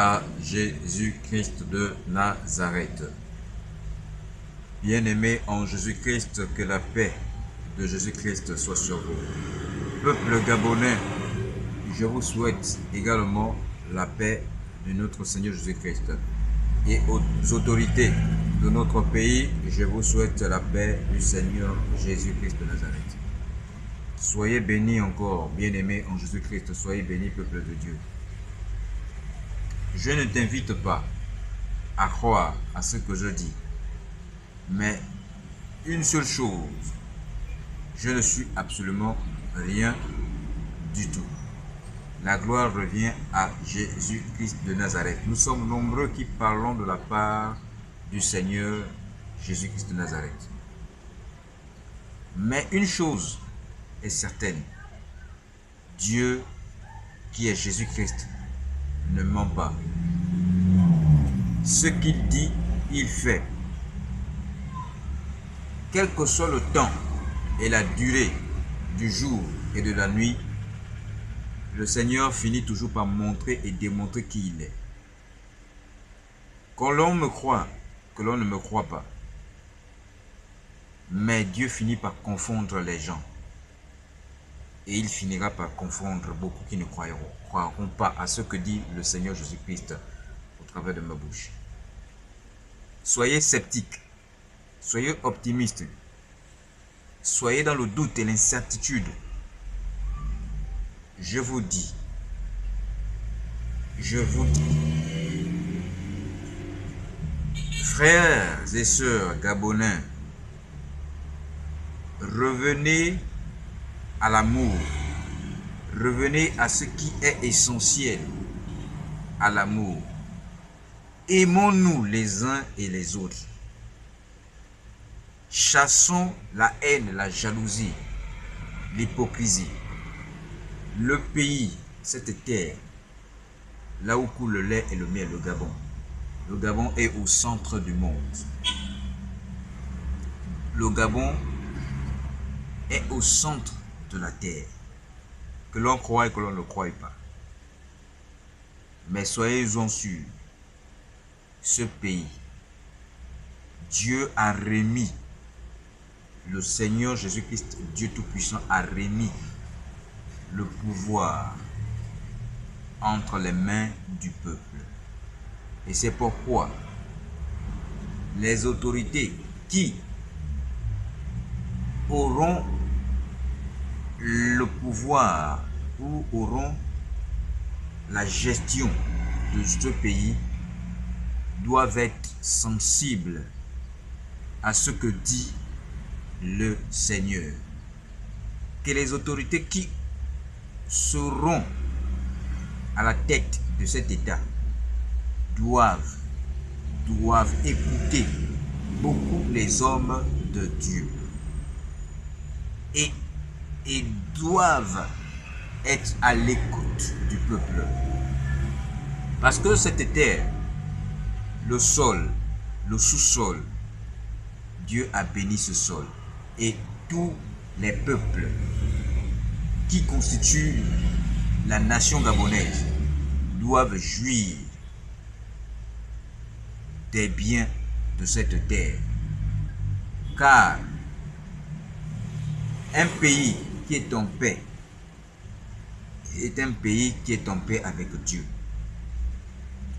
à Jésus-Christ de Nazareth. Bien-aimés en Jésus-Christ, que la paix de Jésus-Christ soit sur vous. Peuple gabonais, je vous souhaite également la paix de notre Seigneur Jésus-Christ. Et aux autorités de notre pays, je vous souhaite la paix du Seigneur Jésus-Christ de Nazareth. Soyez bénis encore, bien-aimés en Jésus-Christ, soyez bénis, peuple de Dieu. Je ne t'invite pas à croire à ce que je dis, mais une seule chose, je ne suis absolument rien du tout. La gloire revient à Jésus-Christ de Nazareth. Nous sommes nombreux qui parlons de la part du Seigneur Jésus-Christ de Nazareth. Mais une chose est certaine, Dieu qui est Jésus-Christ ne ment pas. Ce qu'il dit, il fait. Quel que soit le temps et la durée du jour et de la nuit, le Seigneur finit toujours par montrer et démontrer qui il est. Quand l'on me croit, que l'on ne me croit pas, mais Dieu finit par confondre les gens. Et il finira par confondre beaucoup qui ne croiront pas à ce que dit le Seigneur Jésus-Christ au travers de ma bouche. Soyez sceptiques, soyez optimistes, soyez dans le doute et l'incertitude. Je vous dis, frères et sœurs gabonais, revenez à l'amour, revenez à ce qui est essentiel, à l'amour. Aimons-nous les uns et les autres. Chassons la haine, la jalousie, l'hypocrisie. Le pays, cette terre, là où coule le lait et le miel, le Gabon. Le Gabon est au centre du monde. Le Gabon est au centre de la terre. Que l'on croit et que l'on ne croit pas. Mais soyez-en sûrs, ce pays, Dieu a remis, le Seigneur Jésus-Christ, Dieu Tout-Puissant, a remis le pouvoir entre les mains du peuple. Et c'est pourquoi les autorités qui auront le pouvoir ou auront la gestion de ce pays doivent être sensibles à ce que dit le Seigneur. Que les autorités qui seront à la tête de cet État doivent écouter beaucoup les hommes de Dieu et doivent être à l'écoute du peuple. Parce que cette terre, le sol, le sous-sol, Dieu a béni ce sol. Et tous les peuples qui constituent la nation gabonaise doivent jouir des biens de cette terre. Car un pays qui est en paix est un pays qui est en paix avec Dieu.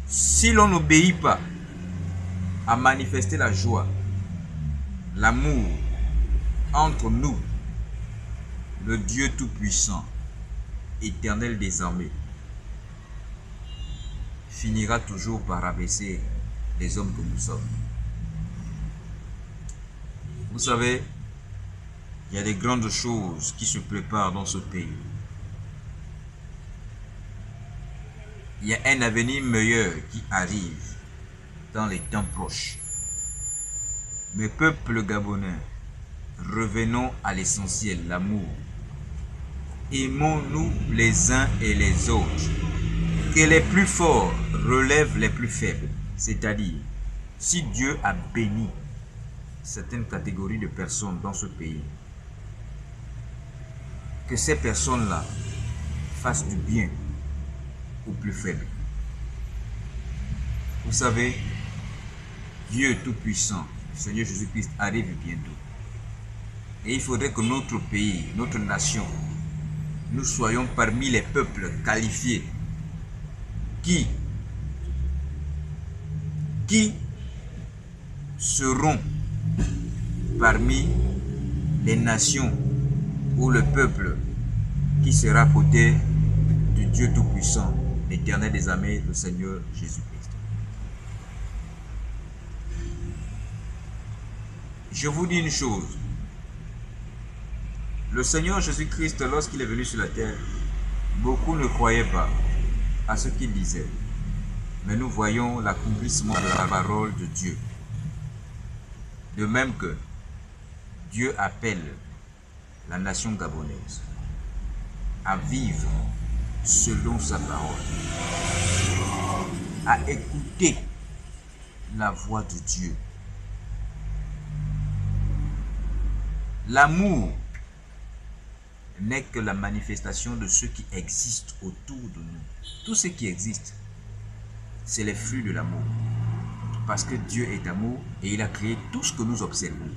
Si l'on n'obéit pas à manifester la joie, l'amour entre nous, le Dieu Tout-Puissant, éternel des armées, finira toujours par abaisser les hommes que nous sommes. Vous savez, il y a des grandes choses qui se préparent dans ce pays. Il y a un avenir meilleur qui arrive dans les temps proches. Mes peuples gabonais, revenons à l'essentiel, l'amour. Aimons-nous les uns et les autres. Que les plus forts relèvent les plus faibles. C'est-à-dire, si Dieu a béni certaines catégories de personnes dans ce pays, que ces personnes-là fassent du bien aux plus faibles. Vous savez, Dieu Tout-Puissant, Seigneur Jésus-Christ, arrive bientôt. Et il faudrait que notre pays, notre nation, nous soyons parmi les peuples qualifiés qui seront parmi les nations ou le peuple qui sera côté du Dieu Tout-Puissant, l'Éternel des armées, le Seigneur Jésus-Christ. Je vous dis une chose. Le Seigneur Jésus-Christ, lorsqu'il est venu sur la terre, beaucoup ne croyaient pas à ce qu'il disait. Mais nous voyons l'accomplissement de la parole de Dieu. De même que Dieu appelle la nation gabonaise à vivre selon sa parole, à écouter la voix de Dieu. L'amour n'est que la manifestation de ce qui existe autour de nous. Tout ce qui existe, c'est les fruits de l'amour. Parce que Dieu est amour et il a créé tout ce que nous observons.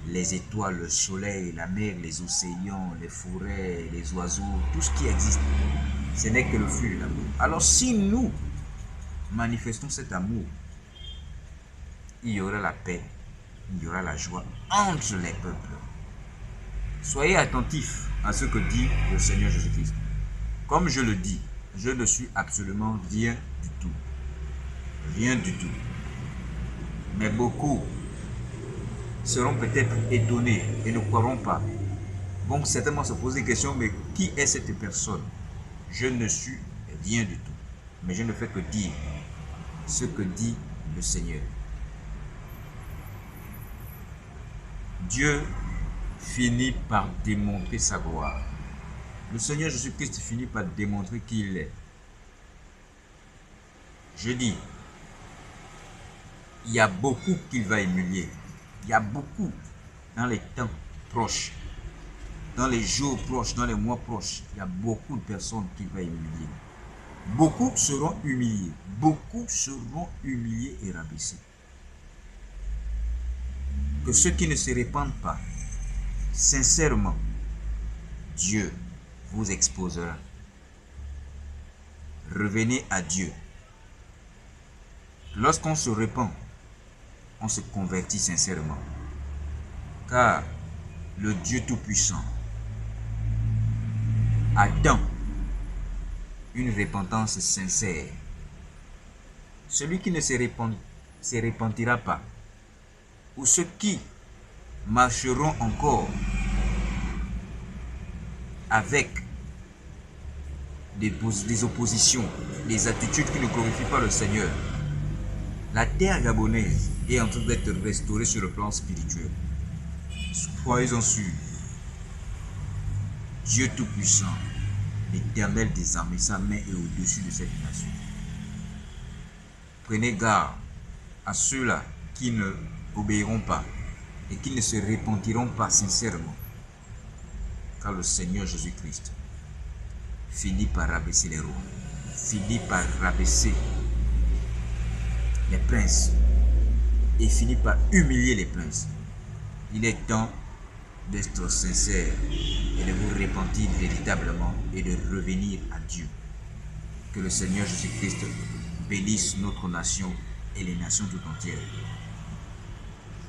Les étoiles, le soleil, la mer, les océans, les forêts, les oiseaux, tout ce qui existe, ce n'est que le fruit de l'amour. Alors si nous manifestons cet amour, il y aura la paix, il y aura la joie entre les peuples. Soyez attentifs à ce que dit le Seigneur Jésus-Christ. Comme je le dis, je ne suis absolument rien du tout. Rien du tout. Mais beaucoup seront peut-être étonnés et ne croiront pas. Vont certainement se poser des questions, mais qui est cette personne? Je ne suis rien du tout. Mais je ne fais que dire ce que dit le Seigneur. Dieu finit par démontrer sa gloire. Le Seigneur Jésus-Christ finit par démontrer qui il est. Je dis, il y a beaucoup qu'il va humilier. Il y a beaucoup dans les temps proches, dans les jours proches, dans les mois proches. Il y a beaucoup de personnes qu'il va humilier. Beaucoup seront humiliés. Beaucoup seront humiliés et rabaissés. Que ceux qui ne se répandent pas, sincèrement, Dieu vous exposera. Revenez à Dieu. Lorsqu'on se répand, on se convertit sincèrement. Car le Dieu Tout-Puissant attend une repentance sincère. Celui qui ne se repentira pas, ou ceux qui marcheront encore avec des oppositions, des attitudes qui ne glorifient pas le Seigneur. La terre gabonaise est en train d'être restaurée sur le plan spirituel. Soyez-en sûrs. Dieu Tout-Puissant, l'Éternel des armées, sa main est au-dessus de cette nation. Prenez garde à ceux-là qui ne obéiront pas et qui ne se repentiront pas sincèrement. Car le Seigneur Jésus-Christ finit par rabaisser les rois, finit par rabaisser les princes et finit par humilier les princes. Il est temps d'être sincère et de vous repentir véritablement et de revenir à Dieu. Que le Seigneur Jésus-Christ bénisse notre nation et les nations tout entières.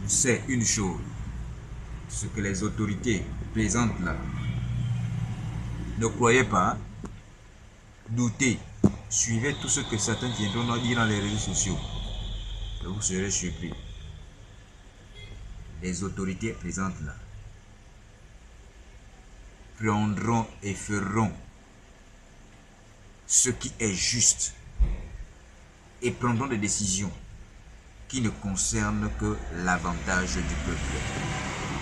Je sais une chose, ce que les autorités présentes là, ne croyez pas, hein? Doutez, suivez tout ce que certains viendront dire dans les réseaux sociaux. Et vous serez surpris. Les autorités présentes là prendront et feront ce qui est juste et prendront des décisions qui ne concernent que l'avantage du peuple.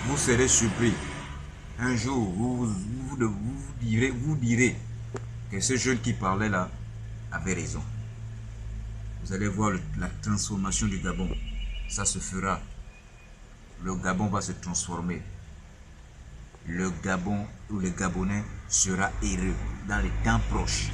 Vous serez surpris. Un jour, vous direz que ce jeune qui parlait là avait raison. Vous allez voir la transformation du Gabon. Ça se fera. Le Gabon va se transformer. Le Gabon ou le Gabonais sera heureux dans les temps proches.